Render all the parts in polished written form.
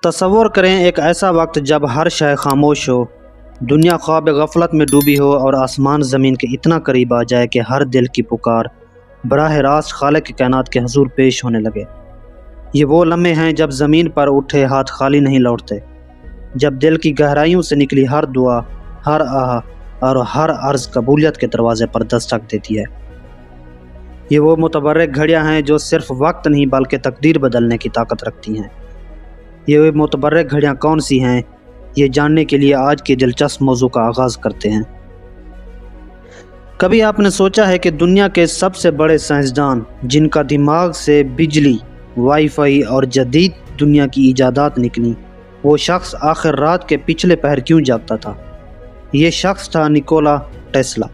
تصور کریں ایک ایسا وقت جب ہر شے خاموش ہو، دنیا خواب غفلت میں ڈوبی ہو اور آسمان زمین کے اتنا قریب آ جائے کہ ہر دل کی پکار براہ راست خالق کائنات کے حضور پیش ہونے لگے۔ یہ وہ لمحے ہیں جب زمین پر اٹھے ہاتھ خالی نہیں لوٹتے، جب دل کی گہرائیوں سے نکلی ہر دعا، ہر آہ اور ہر عرض قبولیت کے دروازے پر دستک دیتی ہے۔ یہ وہ متبرک گھڑیاں ہیں جو صرف وقت نہیں بلکہ تقدیر بدلنے کی طاقت رکھتی ہیں۔ یہ متبرک گھڑیاں کون سی ہیں، یہ جاننے کے لیے آج کے دلچسپ موضوع کا آغاز کرتے ہیں۔ کبھی آپ نے سوچا ہے کہ دنیا کے سب سے بڑے سائنسدان، جن کا دماغ سے بجلی، وائی فائی اور جدید دنیا کی ایجادات نکلیں، وہ شخص آخر رات کے پچھلے پہر کیوں جاگتا تھا؟ یہ شخص تھا نکولا ٹیسلا۔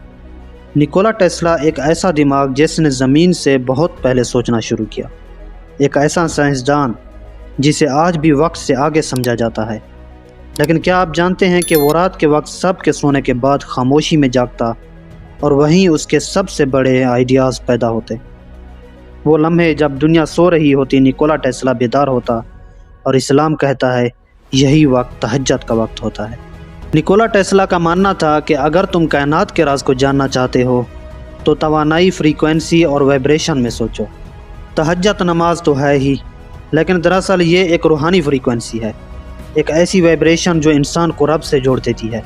نکولا ٹیسلا ایک ایسا دماغ جس نے زمین سے بہت پہلے سوچنا شروع کیا، ایک ایسا سائنسدان جسے آج بھی وقت سے آگے سمجھا جاتا ہے۔ لیکن کیا آپ جانتے ہیں کہ وہ رات کے وقت سب کے سونے کے بعد خاموشی میں جاگتا اور وہیں اس کے سب سے بڑے آئیڈیاز پیدا ہوتے؟ وہ لمحے جب دنیا سو رہی ہوتی، نکولا ٹیسلا بیدار ہوتا، اور اسلام کہتا ہے یہی وقت تہجد کا وقت ہوتا ہے۔ نکولا ٹیسلا کا ماننا تھا کہ اگر تم کائنات کے راز کو جاننا چاہتے ہو تو توانائی، فریکوینسی اور وائبریشن میں سوچو۔ تہجد نماز تو ہے ہی، لیکن دراصل یہ ایک روحانی فریکوینسی ہے، ایک ایسی وائبریشن جو انسان کو رب سے جوڑ دیتی ہے۔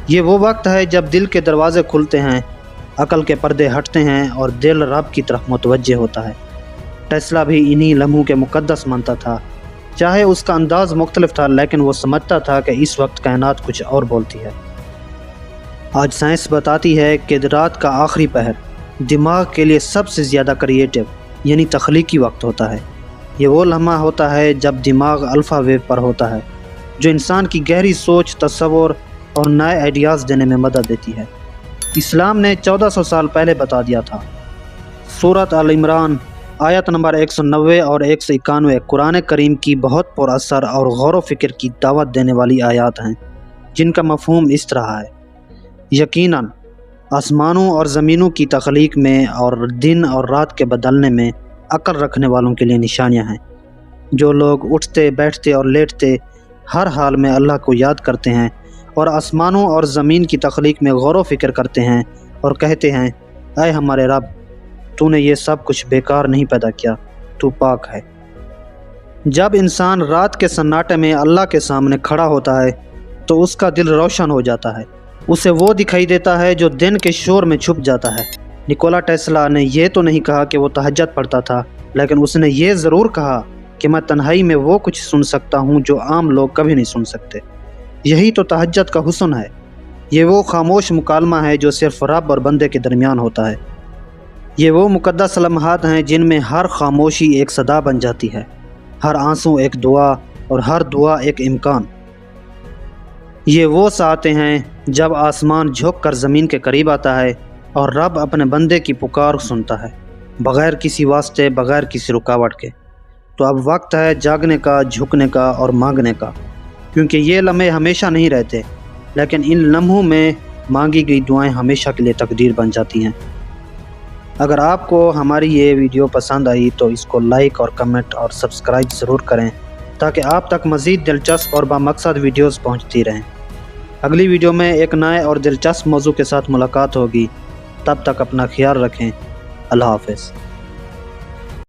یہ وہ وقت ہے جب دل کے دروازے کھلتے ہیں، عقل کے پردے ہٹتے ہیں اور دل رب کی طرف متوجہ ہوتا ہے۔ ٹیسلا بھی انہی لمحوں کے مقدس مانتا تھا۔ چاہے اس کا انداز مختلف تھا، لیکن وہ سمجھتا تھا کہ اس وقت کائنات کچھ اور بولتی ہے۔ آج سائنس بتاتی ہے کہ رات کا آخری پہر دماغ کے لیے سب سے زیادہ کریٹیو یعنی تخلیقی وقت ہوتا ہے۔ یہ وہ لمحہ ہوتا ہے جب دماغ الفا ویو پر ہوتا ہے، جو انسان کی گہری سوچ، تصور اور نئے آئیڈیاز دینے میں مدد دیتی ہے۔ اسلام نے 1400 سال پہلے بتا دیا تھا۔ سورۃ آل عمران آیت نمبر 190 اور 191 قرآن کریم کی بہت پر اثر اور غور و فکر کی دعوت دینے والی آیات ہیں، جن کا مفہوم اس طرح ہے: یقیناً آسمانوں اور زمینوں کی تخلیق میں اور دن اور رات کے بدلنے میں عقل رکھنے والوں کے لیے نشانیاں ہیں۔ جو لوگ اٹھتے، بیٹھتے اور لیٹتے ہر حال میں اللہ کو یاد کرتے ہیں اور آسمانوں اور زمین کی تخلیق میں غور و فکر کرتے ہیں اور کہتے ہیں اے ہمارے رب، تو نے یہ سب کچھ بیکار نہیں پیدا کیا، تو پاک ہے۔ جب انسان رات کے سناٹے میں اللہ کے سامنے کھڑا ہوتا ہے تو اس کا دل روشن ہو جاتا ہے، اسے وہ دکھائی دیتا ہے جو دن کے شور میں چھپ جاتا ہے۔ نکولا ٹیسلا نے یہ تو نہیں کہا کہ وہ تہجد پڑھتا تھا، لیکن اس نے یہ ضرور کہا کہ میں تنہائی میں وہ کچھ سن سکتا ہوں جو عام لوگ کبھی نہیں سن سکتے۔ یہی تو تہجد کا حسن ہے۔ یہ وہ خاموش مکالمہ ہے جو صرف رب اور بندے کے درمیان ہوتا ہے۔ یہ وہ مقدس لمحات ہیں جن میں ہر خاموشی ایک صدا بن جاتی ہے، ہر آنسو ایک دعا اور ہر دعا ایک امکان۔ یہ وہ ساعتیں ہیں جب آسمان جھک کر زمین کے قریب آتا ہے اور رب اپنے بندے کی پکار سنتا ہے، بغیر کسی واسطے، بغیر کسی رکاوٹ کے۔ تو اب وقت ہے جاگنے کا، جھکنے کا اور مانگنے کا، کیونکہ یہ لمحے ہمیشہ نہیں رہتے، لیکن ان لمحوں میں مانگی گئی دعائیں ہمیشہ کے لیے تقدیر بن جاتی ہیں۔ اگر آپ کو ہماری یہ ویڈیو پسند آئی تو اس کو لائک اور کمنٹ اور سبسکرائب ضرور کریں، تاکہ آپ تک مزید دلچسپ اور بامقصد ویڈیوز پہنچتی رہیں۔ اگلی ویڈیو میں ایک نئے اور دلچسپ موضوع کے ساتھ ملاقات ہوگی۔ تب تک اپنا خیال رکھیں۔ اللہ حافظ۔